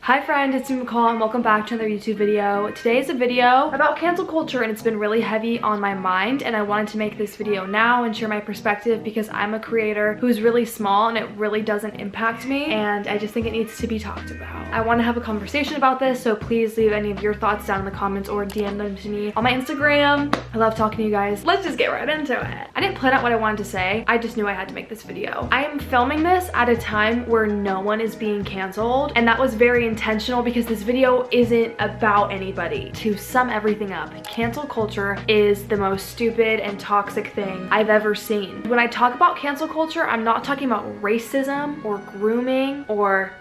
Hi friend, it's me McCall and welcome back to another YouTube video. Today is a video about cancel culture and it's been really heavy on my mind and I wanted to make this video now and share my perspective because I'm a creator who's really small and it really doesn't impact me and I just think it needs to be talked about. I want to have a conversation about this, so please leave any of your thoughts down in the comments or DM them to me on my Instagram. I love talking to you guys. Let's just get right into it. I didn't plan out what I wanted to say. I just knew I had to make this video. I am filming this at a time where no one is being canceled and that was very intentional because this video isn't about anybody. To sum everything up, cancel culture is the most stupid and toxic thing I've ever seen. When I talk about cancel culture, I'm not talking about racism or grooming or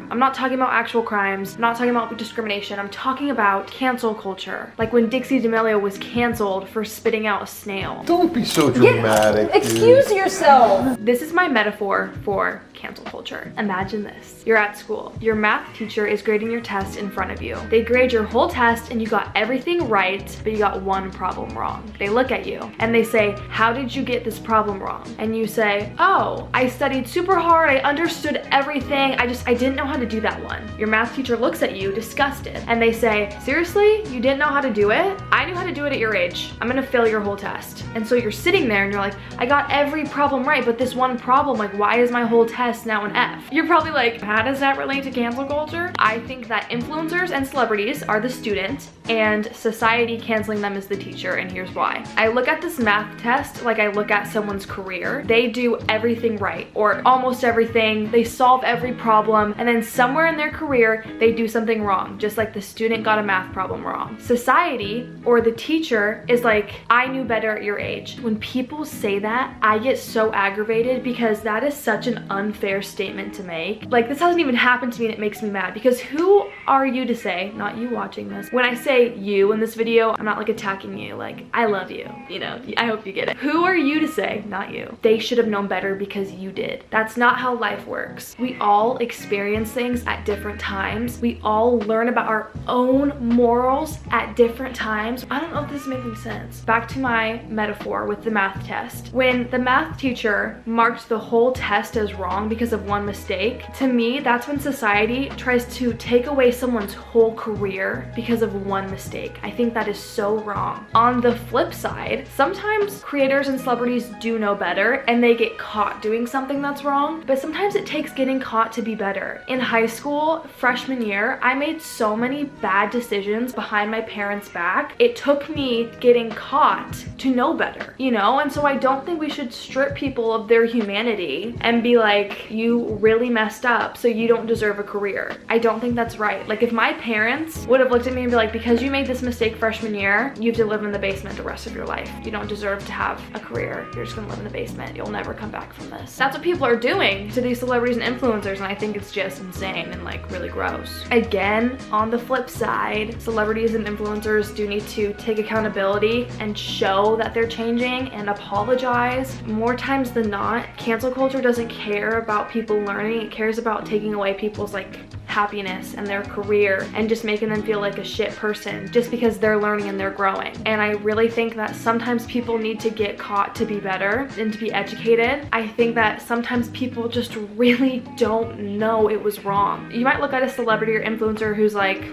I'm not talking about actual crimes. I'm not talking about discrimination. I'm talking about cancel culture. Like when Dixie D'Amelio was canceled for spitting out a snail. Don't be so dramatic. Excuse yourself. This is my metaphor for cancel culture. Imagine this. You're at school. Your math teacher is grading your test in front of you. They grade your whole test and you got everything right, but you got one problem wrong. They look at you and they say, "How did you get this problem wrong?" And you say, "Oh, I studied super hard. I understood everything. I didn't know how to do that one." Your math teacher looks at you disgusted and they say, "Seriously? You didn't know how to do it? I knew how to do it at your age. I'm gonna fail your whole test." And so you're sitting there and you're like, "I got every problem right, but this one problem, like why is my whole test now an F?" You're probably like, how does that relate to cancel culture? I think that influencers and celebrities are the student and society canceling them is the teacher, and here's why. I look at this math test like I look at someone's career. They do everything right or almost everything. They solve every problem and then somewhere in their career they do something wrong, just like the student got a math problem wrong. Society or the teacher is like, "I knew better at your age." When people say that, I get so aggravated because that is such an unfair statement to make. Like, this hasn't even happened to me and it makes me mad because who are you to say, not you watching this, when I say you in this video, I'm not like attacking you, like I love you, you know, I hope you get it. Who are you to say, not you, they should have known better because you did? That's not how life works. We all experience things at different times. We all learn about our own morals at different times. I don't know if this is making sense. Back to my metaphor with the math test. When the math teacher marked the whole test as wrong because of one mistake, to me, that's when society tries to take away someone's whole career because of one mistake. I think that is so wrong. On the flip side, sometimes creators and celebrities do know better and they get caught doing something that's wrong, but sometimes it takes getting caught to be better. In high school, freshman year, I made so many bad decisions behind my parents' back. It took me getting caught to know better, you know? And so I don't think we should strip people of their humanity and be like, "You really messed up, so you don't deserve a career." I don't think that's right. Like if my parents would have looked at me and be like, "Because you made this mistake freshman year, you have to live in the basement the rest of your life. You don't deserve to have a career. You're just gonna live in the basement. You'll never come back from this." That's what people are doing to these celebrities and influencers, and I think it's just insane and like really gross. Again, on the flip side, celebrities and influencers do need to take accountability and show that they're changing and apologize. More times than not, cancel culture doesn't care about people learning. It cares about taking away people's like happiness and their career and just making them feel like a shit person just because they're learning and they're growing. And I really think that sometimes people need to get caught to be better and to be educated. I think that sometimes people just really don't know it was wrong. You might look at a celebrity or influencer who's like,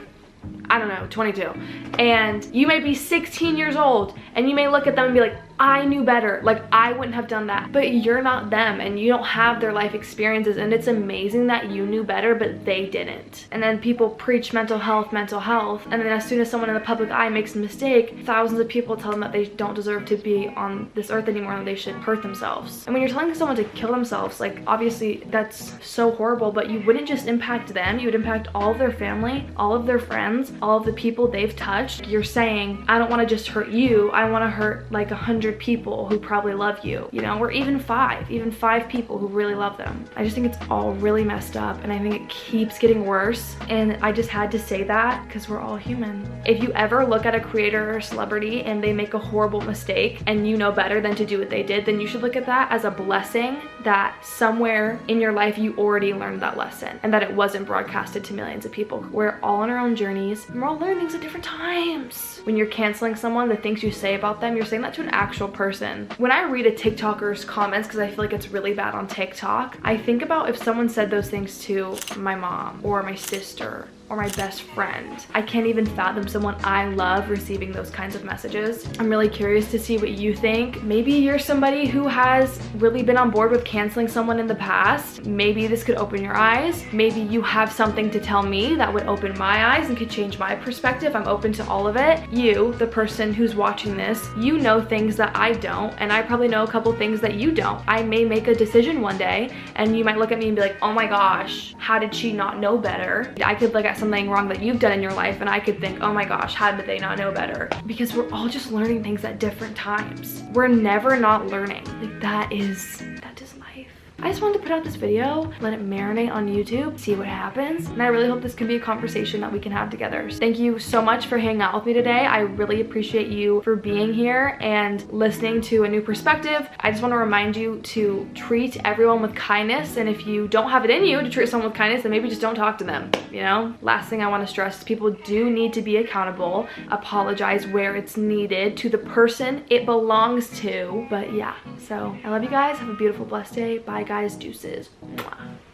I don't know, 22, and you may be 16 years old and you may look at them and be like, "I knew better, like I wouldn't have done that." But you're not them and you don't have their life experiences, and it's amazing that you knew better but they didn't. And then people preach mental health, and then as soon as someone in the public eye makes a mistake, thousands of people tell them that they don't deserve to be on this earth anymore and they should hurt themselves. And when you're telling someone to kill themselves, like obviously that's so horrible, but you wouldn't just impact them, you would impact all of their family, all of their friends, all of the people they've touched. You're saying, "I don't want to just hurt you, I want to hurt like 100 people who probably love you," you know, or even five people who really love them. I just think it's all really messed up and I think it keeps getting worse, and I just had to say that because we're all human. If you ever look at a creator or celebrity and they make a horrible mistake and you know better than to do what they did, then you should look at that as a blessing that somewhere in your life you already learned that lesson and that it wasn't broadcasted to millions of people. We're all on our own journeys and we're all learning things at different times. When you're canceling someone, the things you say about them, you're saying that to an actual person. When I read a TikToker's comments, because I feel like it's really bad on TikTok, I think about if someone said those things to my mom or my sister or my best friend. I can't even fathom someone I love receiving those kinds of messages. I'm really curious to see what you think. Maybe you're somebody who has really been on board with canceling someone in the past. Maybe this could open your eyes. Maybe you have something to tell me that would open my eyes and could change my perspective. I'm open to all of it. You, the person who's watching this, you know things that I don't, and I probably know a couple things that you don't. I may make a decision one day and you might look at me and be like, oh my gosh, how did she not know better? I could look at something wrong that you've done in your life and I could think, oh my gosh, how did they not know better? Because we're all just learning things at different times. We're never not learning. Like that is life. I just wanted to put out this video, let it marinate on YouTube, see what happens. And I really hope this can be a conversation that we can have together. So thank you so much for hanging out with me today. I really appreciate you for being here and listening to a new perspective. I just want to remind you to treat everyone with kindness. And if you don't have it in you to treat someone with kindness, then maybe just don't talk to them, you know? Last thing I want to stress is people do need to be accountable, apologize where it's needed to the person it belongs to. But yeah, so I love you guys. Have a beautiful, blessed day. Bye guys, deuces. Mwah.